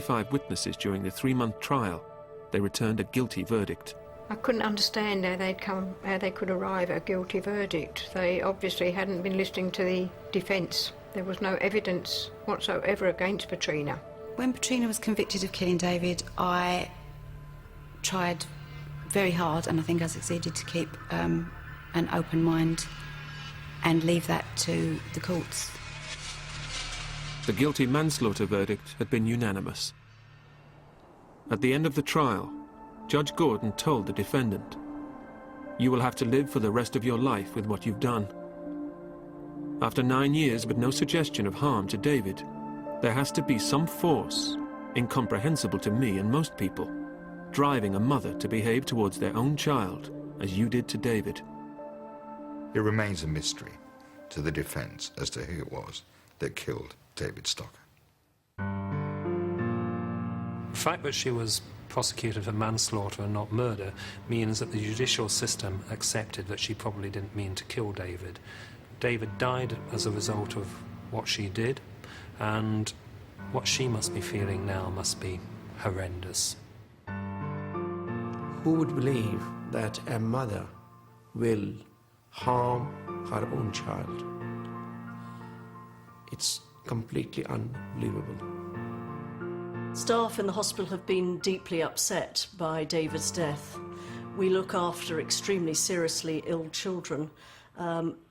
5 witnesses during the 3-month trial, they returned a guilty verdict. I couldn't understand how they could arrive at a guilty verdict. They obviously hadn't been listening to the defence. There was no evidence whatsoever against Petrina. When Petrina was convicted of killing David, I tried very hard, and I think I succeeded, to keep an open mind and leave that to the courts. The guilty manslaughter verdict had been unanimous. At the end of the trial, Judge Gordon told the defendant, "You will have to live for the rest of your life with what you've done." After 9 years but no suggestion of harm to David, there has to be some force, incomprehensible to me and most people, driving a mother to behave towards their own child as you did to David. It remains a mystery to the defence as to who it was that killed David Stocker. The fact that she was prosecuted for manslaughter and not murder means that the judicial system accepted that she probably didn't mean to kill David. David died as a result of what she did, and what she must be feeling now must be horrendous. Who would believe that a mother will harm her own child? It's completely unbelievable. Staff in the hospital have been deeply upset by David's death. We look after extremely seriously ill children,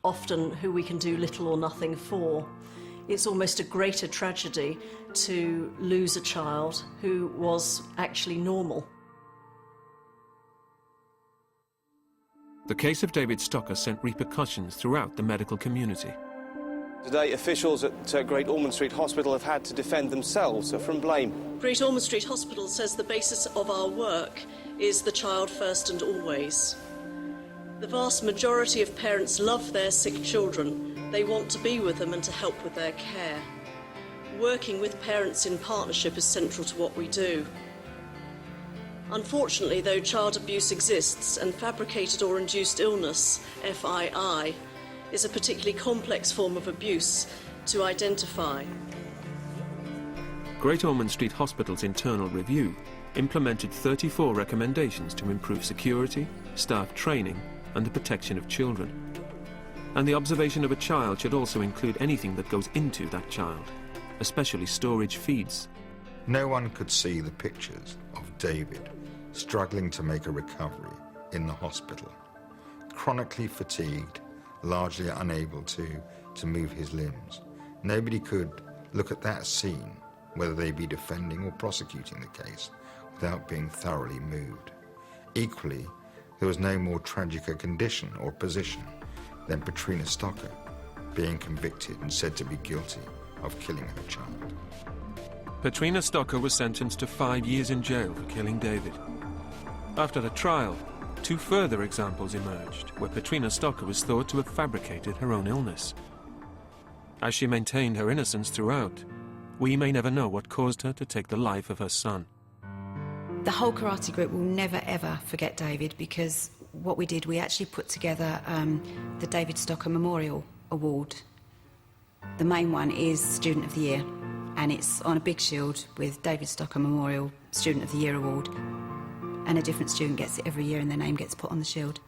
often who we can do little or nothing for. It's almost a greater tragedy to lose a child who was actually normal. The case of David Stocker sent repercussions throughout the medical community. Today, officials at Great Ormond Street Hospital have had to defend themselves from blame. Great Ormond Street Hospital says the basis of our work is the child first and always. The vast majority of parents love their sick children. They want to be with them and to help with their care. Working with parents in partnership is central to what we do. Unfortunately, though, child abuse exists, and fabricated or induced illness, FII, is a particularly complex form of abuse to identify. Great Ormond Street Hospital's internal review implemented 34 recommendations to improve security, staff training, and the protection of children. And the observation of a child should also include anything that goes into that child, especially storage feeds. No one could see the pictures of David struggling to make a recovery in the hospital, chronically fatigued, largely unable to move his limbs. Nobody could look at that scene, whether they be defending or prosecuting the case, without being thoroughly moved. Equally, there was no more tragic a condition or position than Petrina Stocker being convicted and said to be guilty of killing her child. Petrina Stocker was sentenced to 5 years in jail for killing David. After the trial, 2 further examples emerged where Petrina Stocker was thought to have fabricated her own illness. As she maintained her innocence throughout, we may never know what caused her to take the life of her son. The whole karate group will never ever forget David, because what we did, we actually put together the David Stocker Memorial Award. The main one is Student of the Year, and it's on a big shield with David Stocker Memorial Student of the Year Award. And a different student gets it every year and their name gets put on the shield.